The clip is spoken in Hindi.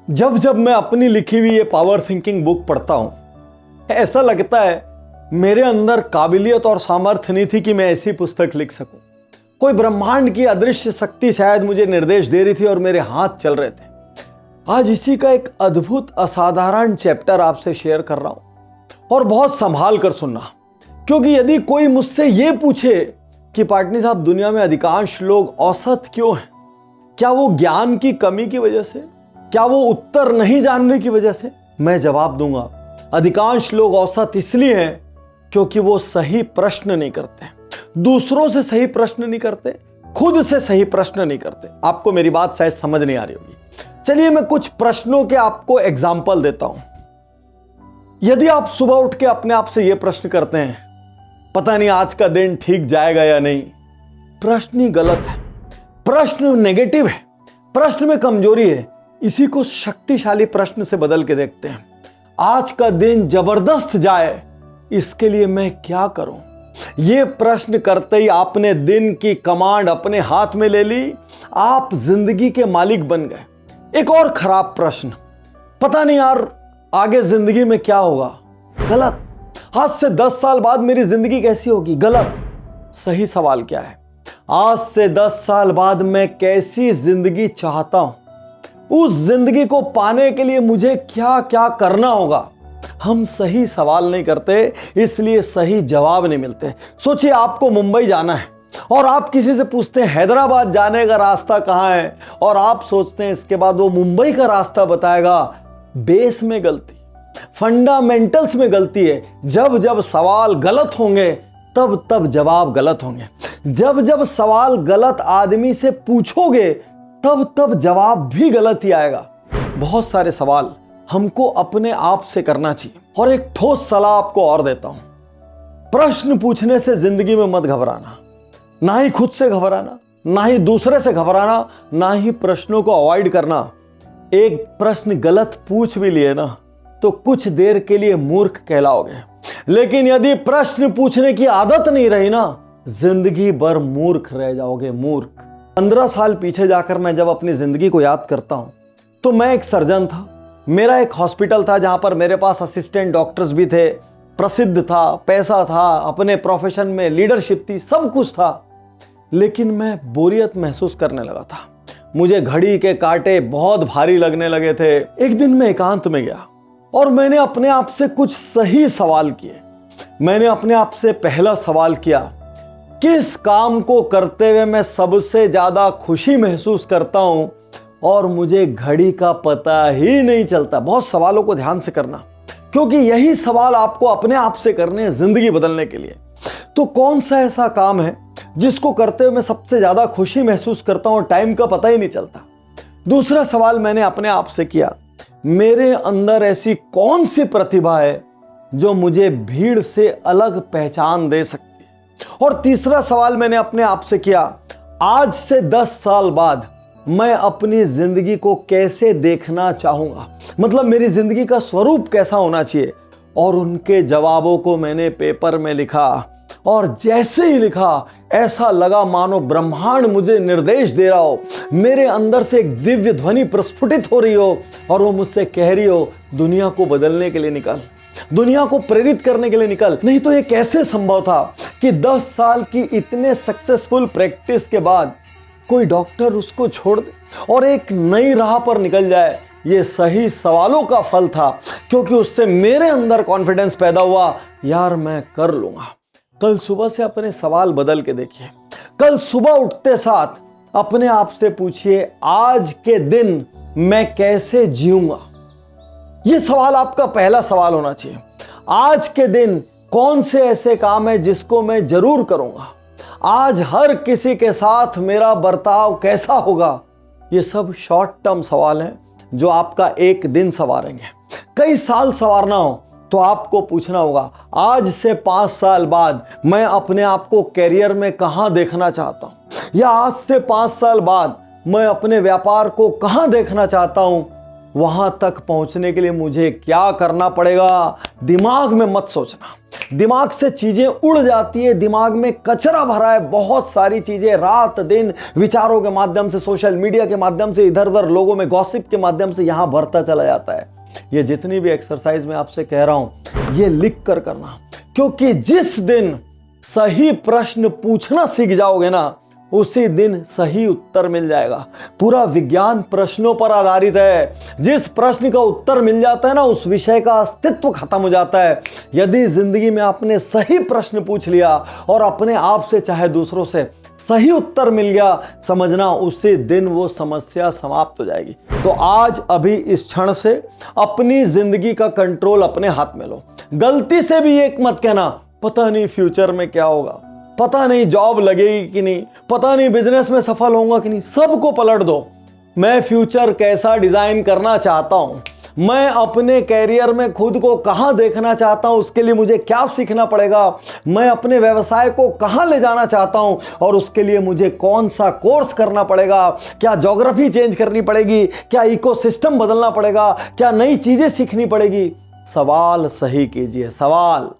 जब जब मैं अपनी लिखी हुई ये पावर थिंकिंग बुक पढ़ता हूं, ऐसा लगता है मेरे अंदर काबिलियत और सामर्थ्य नहीं थी कि मैं ऐसी पुस्तक लिख सकूं। कोई ब्रह्मांड की अदृश्य शक्ति शायद मुझे निर्देश दे रही थी और मेरे हाथ चल रहे थे। आज इसी का एक अद्भुत असाधारण चैप्टर आपसे शेयर कर रहा हूं और बहुत संभाल कर सुनना, क्योंकि यदि कोई मुझसे ये पूछे कि पाटनी साहब, दुनिया में अधिकांश लोग औसत क्यों हैं, क्या वो ज्ञान की कमी की वजह से, क्या वो उत्तर नहीं जानने की वजह से, मैं जवाब दूंगा अधिकांश लोग औसत इसलिए हैं क्योंकि वो सही प्रश्न नहीं करते, दूसरों से सही प्रश्न नहीं करते, खुद से सही प्रश्न नहीं करते। आपको मेरी बात शायद समझ नहीं आ रही होगी। चलिए मैं कुछ प्रश्नों के आपको एग्जाम्पल देता हूं। यदि आप सुबह उठ के अपने आप से यह प्रश्न करते हैं, पता नहीं आज का दिन ठीक जाएगा या नहीं, प्रश्न ही गलत है, प्रश्न नेगेटिव है, प्रश्न में कमजोरी है। इसी को शक्तिशाली प्रश्न से बदल के देखते हैं। आज का दिन जबरदस्त जाए, इसके लिए मैं क्या करूं? यह प्रश्न करते ही आपने दिन की कमांड अपने हाथ में ले ली, आप जिंदगी के मालिक बन गए। एक और खराब प्रश्न, पता नहीं यार आगे जिंदगी में क्या होगा, गलत। आज से 10 साल बाद मेरी जिंदगी कैसी होगी, गलत। सही सवाल क्या है? आज से 10 साल बाद मैं कैसी जिंदगी चाहता हूं, उस जिंदगी को पाने के लिए मुझे क्या क्या करना होगा। हम सही सवाल नहीं करते, इसलिए सही जवाब नहीं मिलते। सोचिए आपको मुंबई जाना है और आप किसी से पूछते हैं हैदराबाद जाने का रास्ता कहां है, और आप सोचते हैं इसके बाद वो मुंबई का रास्ता बताएगा। बेस में गलती, फंडामेंटल्स में गलती है। जब जब सवाल गलत होंगे तब तब जवाब गलत होंगे। जब जब सवाल गलत आदमी से पूछोगे तब तब जवाब भी गलत ही आएगा। बहुत सारे सवाल हमको अपने आप से करना चाहिए। और एक ठोस सलाह आपको और देता हूं, प्रश्न पूछने से जिंदगी में मत घबराना, ना ही खुद से घबराना, ना ही दूसरे से घबराना, ना ही प्रश्नों को अवॉइड करना। एक प्रश्न गलत पूछ भी लिए ना तो कुछ देर के लिए मूर्ख कहलाओगे, लेकिन यदि प्रश्न पूछने की आदत नहीं रही ना, जिंदगी भर मूर्ख रह जाओगे, मूर्ख। 15 साल पीछे जाकर मैं जब अपनी जिंदगी को याद करता हूं तो मैं एक सर्जन था। मेरा एक हॉस्पिटल था जहां पर मेरे पास असिस्टेंट डॉक्टर्स भी थे, प्रसिद्ध था, पैसा था, अपने प्रोफेशन में लीडरशिप थी, सब कुछ था। लेकिन मैं बोरियत महसूस करने लगा था। मुझे घड़ी के कांटे बहुत भारी लगने लगे थे। एक दिन मैं एकांत में गया और मैंने अपने आप से कुछ सही सवाल किए। मैंने अपने आप से पहला सवाल किया, किस काम को करते हुए मैं सबसे ज्यादा खुशी महसूस करता हूं और मुझे घड़ी का पता ही नहीं चलता। बहुत सवालों को ध्यान से करना, क्योंकि यही सवाल आपको अपने आप से करने हैं जिंदगी बदलने के लिए। तो कौन सा ऐसा काम है जिसको करते हुए मैं सबसे ज्यादा खुशी महसूस करता हूं और टाइम का पता ही नहीं चलता? दूसरा सवाल मैंने अपने आप से किया, मेरे अंदर ऐसी कौन सी प्रतिभा है जो मुझे भीड़ से अलग पहचान दे सकती है? और तीसरा सवाल मैंने अपने आप से किया, आज से 10 साल बाद मैं अपनी जिंदगी को कैसे देखना चाहूंगा, मतलब मेरी जिंदगी का स्वरूप कैसा होना चाहिए। और उनके जवाबों को मैंने पेपर में लिखा और जैसे ही लिखा ऐसा लगा मानो ब्रह्मांड मुझे निर्देश दे रहा हो, मेरे अंदर से एक दिव्य ध्वनि प्रस्फुटित हो रही हो और वो मुझसे कह रही हो, दुनिया को बदलने के लिए निकल, दुनिया को प्रेरित करने के लिए निकल। नहीं तो ये कैसे संभव था कि 10 साल की इतने सक्सेसफुल प्रैक्टिस के बाद कोई डॉक्टर उसको छोड़ दे और एक नई राह पर निकल जाए? ये सही सवालों का फल था, क्योंकि उससे मेरे अंदर कॉन्फिडेंस पैदा हुआ, यार मैं कर लूंगा। कल सुबह से अपने सवाल बदल के देखिए। कल सुबह उठते साथ अपने आप से पूछिए, आज के दिन मैं कैसे जीऊंगा? यह सवाल आपका पहला सवाल होना चाहिए। आज के दिन कौन से ऐसे काम है जिसको मैं जरूर करूंगा? आज हर किसी के साथ मेरा बर्ताव कैसा होगा? ये सब शॉर्ट टर्म सवाल हैं जो आपका एक दिन संवारेंगे। कई साल संवारना हो तो आपको पूछना होगा, आज से 5 साल बाद मैं अपने आप को कैरियर में कहां देखना चाहता हूं, या आज से 5 साल बाद मैं अपने व्यापार को कहां देखना चाहता हूं। वहां तक पहुंचने के लिए मुझे क्या करना पड़ेगा। दिमाग में मत सोचना, दिमाग से चीजें उड़ जाती है, दिमाग में कचरा भरा है, बहुत सारी चीजें रात दिन विचारों के माध्यम से, सोशल मीडिया के माध्यम से, इधर उधर लोगों में गॉसिप के माध्यम से यहां भरता चला जाता है। ये जितनी भी एक्सरसाइज मैं आपसे कह रहा हूं, ये लिख कर करना, क्योंकि जिस दिन सही प्रश्न पूछना सीख जाओगे ना, उसी दिन सही उत्तर मिल जाएगा। पूरा विज्ञान प्रश्नों पर आधारित है। जिस प्रश्न का उत्तर मिल जाता है ना, उस विषय का अस्तित्व खत्म हो जाता है। यदि जिंदगी में आपने सही प्रश्न पूछ लिया और अपने आप से चाहे दूसरों से सही उत्तर मिल गया, समझना उसी दिन वो समस्या समाप्त हो जाएगी। तो आज अभी इस क्षण से अपनी जिंदगी का कंट्रोल अपने हाथ में लो। गलती से भी एक मत कहना पता नहीं फ्यूचर में क्या होगा, पता नहीं जॉब लगेगी कि नहीं, पता नहीं बिजनेस में सफल होऊंगा कि नहीं। सबको पलट दो। मैं फ्यूचर कैसा डिजाइन करना चाहता हूं, मैं अपने कैरियर में खुद को कहां देखना चाहता हूं, उसके लिए मुझे क्या सीखना पड़ेगा, मैं अपने व्यवसाय को कहां ले जाना चाहता हूं और उसके लिए मुझे कौन सा कोर्स करना पड़ेगा, क्या ज्योग्राफी चेंज करनी पड़ेगी, क्या इकोसिस्टम बदलना पड़ेगा, क्या नई चीजें सीखनी पड़ेगी। सवाल सही कीजिए, सवाल।